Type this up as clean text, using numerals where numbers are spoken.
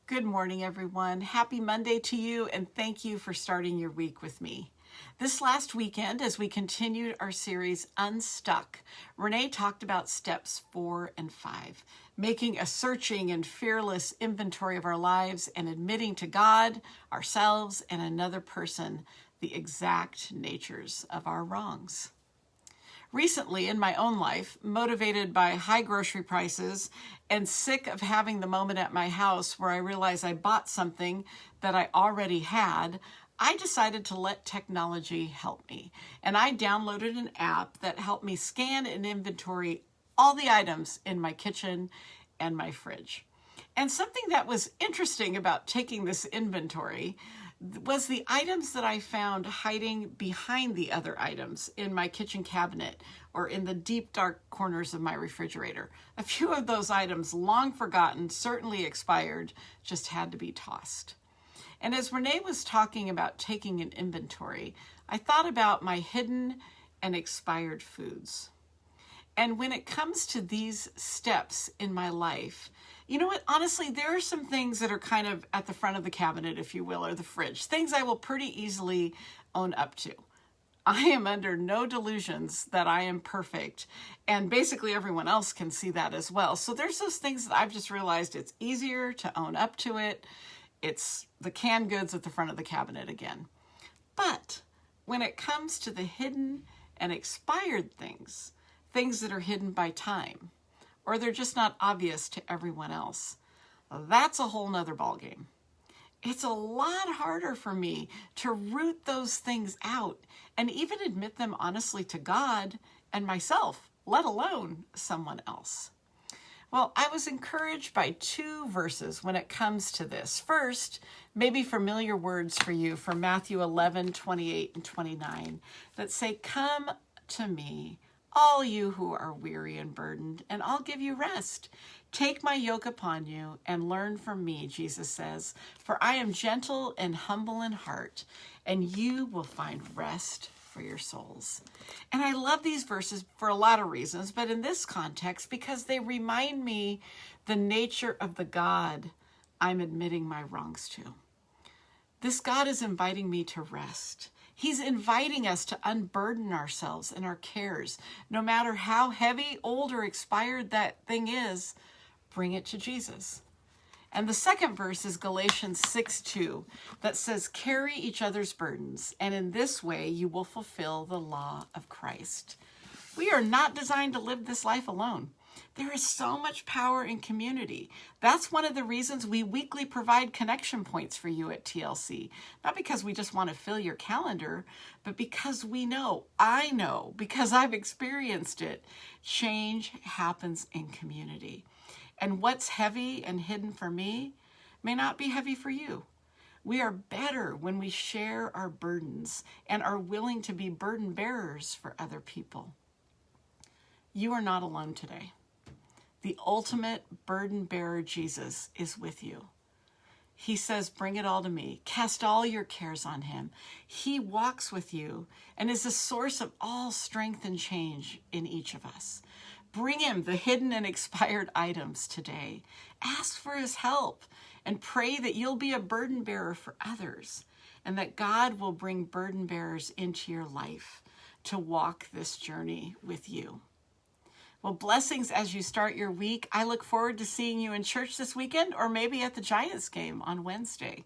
Good morning, everyone. Happy Monday to you, and thank you for starting your week with me. This last weekend, as we continued our series Unstuck, Renee talked about steps 4 and 5, making a searching and fearless inventory of our lives and admitting to God, ourselves, and another person the exact natures of our wrongs. Recently, in my own life, motivated by high grocery prices and sick of having the moment at my house where I realized I bought something that I already had, I decided to let technology help me. And I downloaded an app that helped me scan and inventory all the items in my kitchen and my fridge. And something that was interesting about taking this inventory was the items that I found hiding behind the other items in my kitchen cabinet or in the deep, dark corners of my refrigerator. A few of those items, long forgotten, certainly expired, just had to be tossed. And as Renee was talking about taking an inventory, I thought about my hidden and expired foods. And when it comes to these steps in my life, you know what? Honestly, there are some things that are kind of at the front of the cabinet, if you will, or the fridge, things I will pretty easily own up to. I am under no delusions that I am perfect, and basically everyone else can see that as well. So there's those things that I've just realized it's easier to own up to it. It's the canned goods at the front of the cabinet again. But when it comes to the hidden and expired things that are hidden by time, or they're just not obvious to everyone else, that's a whole nother ballgame. It's a lot harder for me to root those things out and even admit them honestly to God and myself, let alone someone else. Well, I was encouraged by two verses when it comes to this. First, maybe familiar words for you from Matthew 11:28 and 29 that say, "Come to me, all you who are weary and burdened, and I'll give you rest. Take my yoke upon you and learn from me," Jesus says, "for I am gentle and humble in heart, and you will find rest for your souls." And I love these verses for a lot of reasons, but in this context, because they remind me the nature of the God I'm admitting my wrongs to. This God is inviting me to rest. He's inviting us to unburden ourselves and our cares. No matter how heavy, old, or expired that thing is, bring it to Jesus. And the second verse is Galatians 6:2 that says, "Carry each other's burdens, and in this way you will fulfill the law of Christ." We are not designed to live this life alone. There is so much power in community. That's one of the reasons we weekly provide connection points for you at TLC. Not because we just want to fill your calendar, but because I know, because I've experienced it, change happens in community. And what's heavy and hidden for me may not be heavy for you. We are better when we share our burdens and are willing to be burden bearers for other people. You are not alone today. The ultimate burden bearer, Jesus, is with you. He says, "Bring it all to me. Cast all your cares on him." He walks with you and is the source of all strength and change in each of us. Bring him the hidden and expired items today. Ask for his help and pray that you'll be a burden bearer for others and that God will bring burden bearers into your life to walk this journey with you. Well, blessings as you start your week. I look forward to seeing you in church this weekend or maybe at the Giants game on Wednesday.